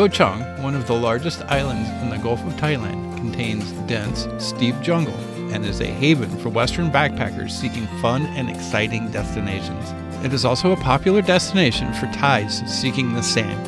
Ko Chang, one of the largest islands in the Gulf of Thailand, contains dense, steep jungle and is a haven for Western backpackers seeking fun and exciting destinations. It is also a popular destination for Thais seeking the sand.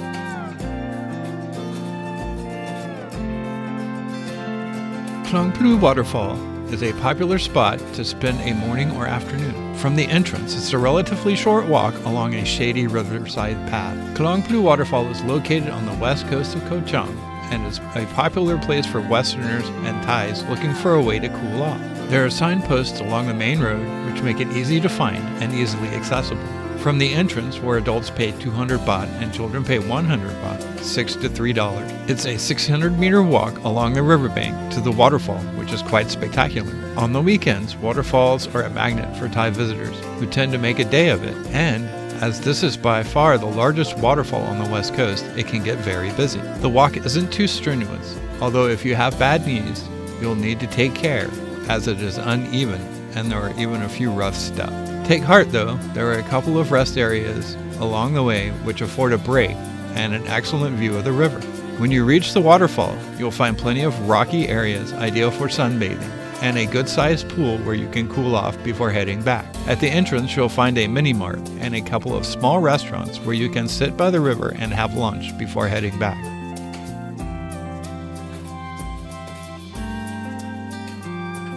Klong Plu waterfall is a popular spot to spend a morning or afternoon. From the entrance, it's a relatively short walk along a shady riverside path. Klong Plu waterfall is located on the west coast of Ko Chang and is a popular place for Westerners and Thais looking for a way to cool off. There are signposts along the main road which make it easy to find and easily accessible. From the entrance, where adults pay 200 baht and children pay 100 baht, $6 to $3. It's a 600-meter walk along the riverbank to the waterfall, which is quite spectacular. On the weekends, waterfalls are a magnet for Thai visitors, who tend to make a day of it, and as this is by far the largest waterfall on the west coast, it can get very busy. The walk isn't too strenuous, although if you have bad knees, you'll need to take care, as it is uneven and there are even a few rough steps. Take heart though, there are a couple of rest areas along the way which afford a break and an excellent view of the river. When you reach the waterfall, you'll find plenty of rocky areas ideal for sunbathing and a good-sized pool where you can cool off before heading back. At the entrance, you'll find a mini-mart and a couple of small restaurants where you can sit by the river and have lunch before heading back.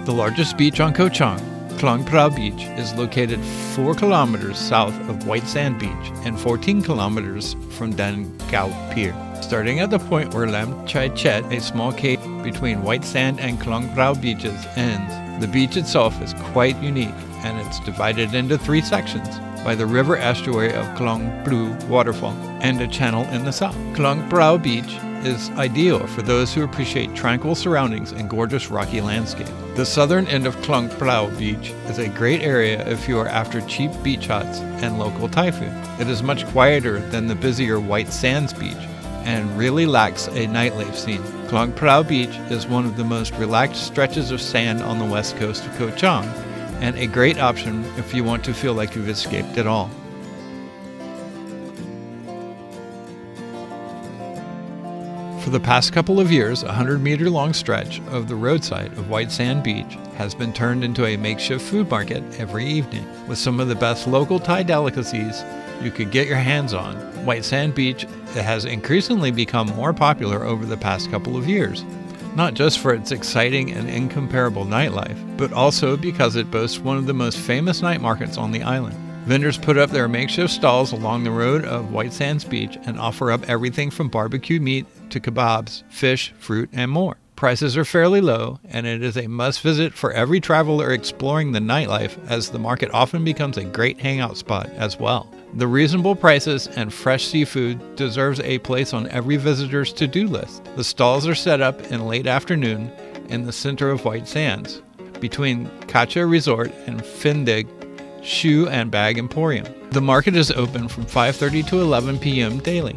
The largest beach on Ko Chang, Klong Prao Beach, is located 4 kilometers south of White Sand Beach and 14 kilometers from Dan Gao Pier. Starting at the point where Lam Chai Chet, a small cave between White Sand and Klong Prao beaches, ends, the beach itself is quite unique, and it's divided into 3 sections by the river estuary of Klong Plu waterfall and a channel in the south. Klong Prao Beach is ideal for those who appreciate tranquil surroundings and gorgeous rocky landscape. The southern end of Klong Prao Beach is a great area if you are after cheap beach huts and local Thai food. It is much quieter than the busier White Sands Beach and really lacks a nightlife scene. Klong Prao Beach is one of the most relaxed stretches of sand on the west coast of Ko Chang and a great option if you want to feel like you've escaped it all. For the past couple of years, a 100-meter-long stretch of the roadside of White Sand Beach has been turned into a makeshift food market every evening, with some of the best local Thai delicacies you could get your hands on. White Sand Beach has increasingly become more popular over the past couple of years, not just for its exciting and incomparable nightlife, but also because it boasts one of the most famous night markets on the island. Vendors put up their makeshift stalls along the road of White Sands Beach and offer up everything from barbecue meat to kebabs, fish, fruit, and more. Prices are fairly low, and it is a must-visit for every traveler exploring the nightlife, as the market often becomes a great hangout spot as well. The reasonable prices and fresh seafood deserves a place on every visitor's to-do list. The stalls are set up in late afternoon in the center of White Sands, between Kacha Resort and Findig Shoe and Bag Emporium. The market is open from 5:30 to 11 p.m. daily.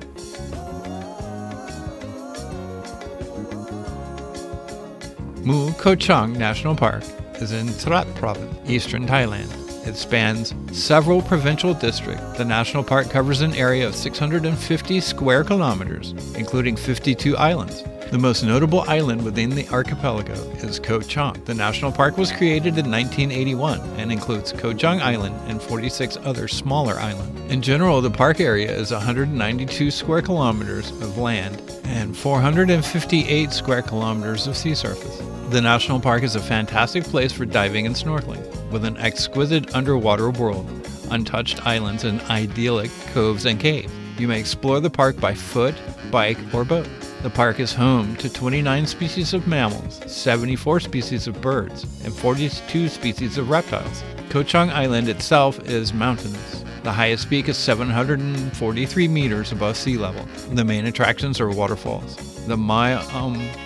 Ko Chang National Park is in Trat Province, eastern Thailand. It spans several provincial districts. The national park covers an area of 650 square kilometers, including 52 islands. The most notable island within the archipelago is Ko Chang. The national park was created in 1981 and includes Koh Chang Island and 46 other smaller islands. In general, the park area is 192 square kilometers of land and 458 square kilometers of sea surface. The national park is a fantastic place for diving and snorkeling, with an exquisite underwater world, untouched islands, and idyllic coves and caves. You may explore the park by foot, bike, or boat. The park is home to 29 species of mammals, 74 species of birds, and 42 species of reptiles. Koh Chang Island itself is mountainous. The highest peak is 743 meters above sea level. The main attractions are waterfalls, the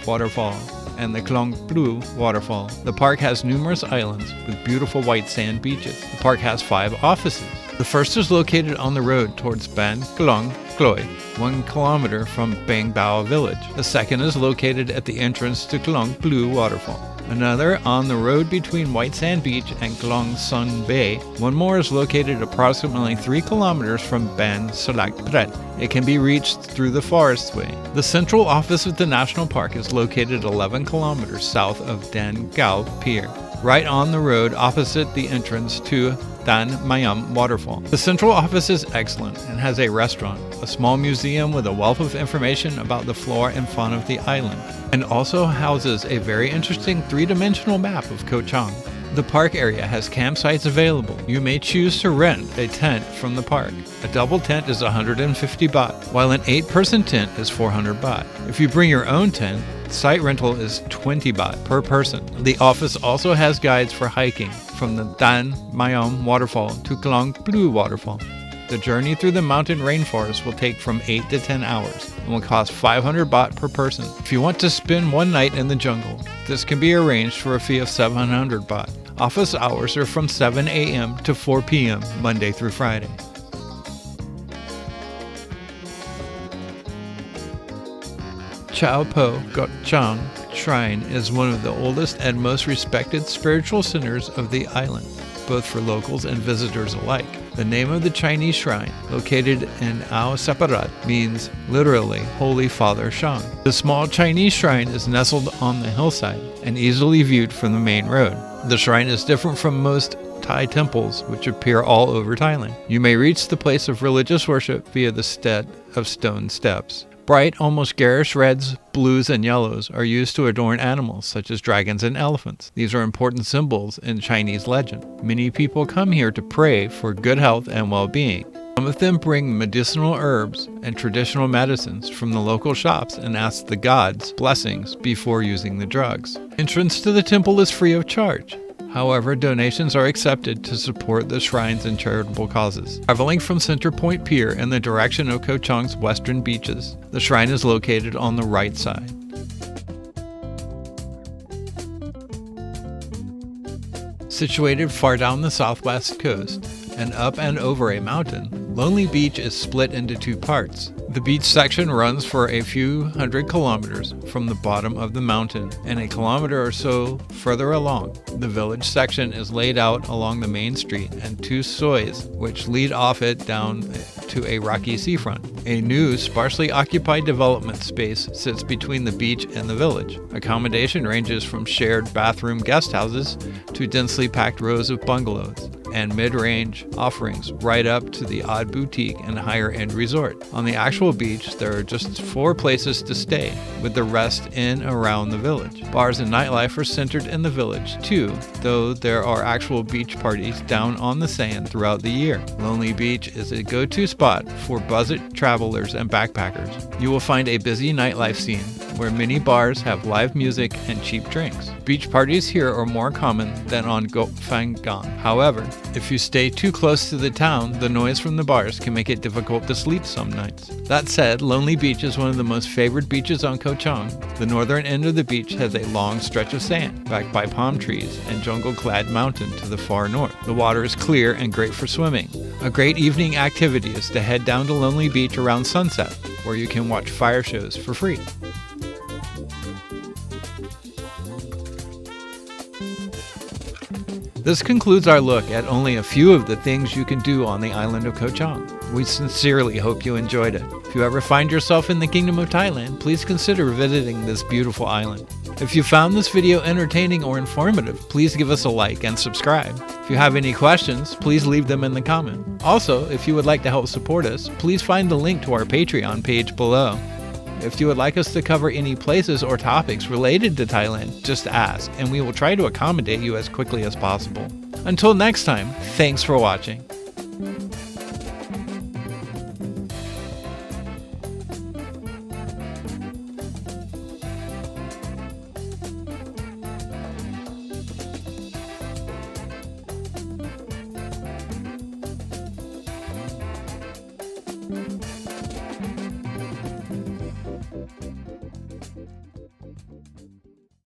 waterfall, and the Klong Plu waterfall. The park has numerous islands with beautiful white sand beaches. The park has 5 offices. The first is located on the road towards Ban Klong Plu, 1 kilometer from Bang Bao village. The second is located at the entrance to Klong Plu waterfall. Another on the road between White Sand Beach and Klong Sun Bay. One more is located approximately 3 kilometers from Ban Salak Pret. It can be reached through the forest way. The central office of the national park is located 11 kilometers south of Dan Gao Pier, right on the road opposite the entrance to Dan Mayam waterfall. The central office is excellent and has a restaurant, a small museum with a wealth of information about the flora and fauna of the island, and also houses a very interesting 3-dimensional map of Ko Chang. The park area has campsites available. You may choose to rent a tent from the park. A double tent is 150 baht, while an 8-person tent is 400 baht. If you bring your own tent, site rental is 20 baht per person. The office also has guides for hiking from the Dan Mayam waterfall to Klong Plu waterfall. The journey through the mountain rainforest will take from 8 to 10 hours and will cost 500 baht per person. If you want to spend one night in the jungle, this can be arranged for a fee of 700 baht. Office hours are from 7 a.m. to 4 p.m. Monday through Friday. Chao Po Chang Shrine is one of the oldest and most respected spiritual centers of the island, both for locals and visitors alike. The name of the Chinese shrine, located in Ao Separat, means literally Holy Father Shang. The small Chinese shrine is nestled on the hillside and easily viewed from the main road. The shrine is different from most Thai temples, which appear all over Thailand. You may reach the place of religious worship via the set of stone steps. Bright, almost garish reds, blues, and yellows are used to adorn animals such as dragons and elephants. These are important symbols in Chinese legend. Many people come here to pray for good health and well-being. Some of them bring medicinal herbs and traditional medicines from the local shops and ask the gods' blessings before using the drugs. Entrance to the temple is free of charge. However, donations are accepted to support the shrines and charitable causes. Traveling from Center Point Pier in the direction of Ko Chang's western beaches, the shrine is located on the right side. Situated far down the southwest coast and up and over a mountain, Lonely Beach is split into 2 parts. The beach section runs for a few hundred kilometers from the bottom of the mountain, and a kilometer or so further along, the village section is laid out along the main street and 2 sois which lead off it down to a rocky seafront. A new, sparsely occupied development space sits between the beach and the village. Accommodation ranges from shared bathroom guest houses to densely packed rows of bungalows and mid-range offerings right up to the odd boutique and higher-end resort. On the actual beach, there are just 4 places to stay, with the rest in around the village. Bars and nightlife are centered in the village too, though there are actual beach parties down on the sand throughout the year. Lonely Beach is a go-to spot for budget travelers and backpackers. You will find a busy nightlife scene where many bars have live music and cheap drinks. Beach parties here are more common than on Go Phang Gang. However, if you stay too close to the town, the noise from the bars can make it difficult to sleep some nights. That said, Lonely Beach is one of the most favored beaches on Ko Chang. The northern end of the beach has a long stretch of sand, backed by palm trees and jungle-clad mountain to the far north. The water is clear and great for swimming. A great evening activity is to head down to Lonely Beach around sunset, where you can watch fire shows for free. This concludes our look at only a few of the things you can do on the island of Ko Chang. We sincerely hope you enjoyed it. If you ever find yourself in the Kingdom of Thailand, please consider visiting this beautiful island. If you found this video entertaining or informative, please give us a like and subscribe. If you have any questions, please leave them in the comment. Also, if you would like to help support us, please find the link to our Patreon page below. If you would like us to cover any places or topics related to Thailand, just ask, and we will try to accommodate you as quickly as possible. Until next time, thanks for watching.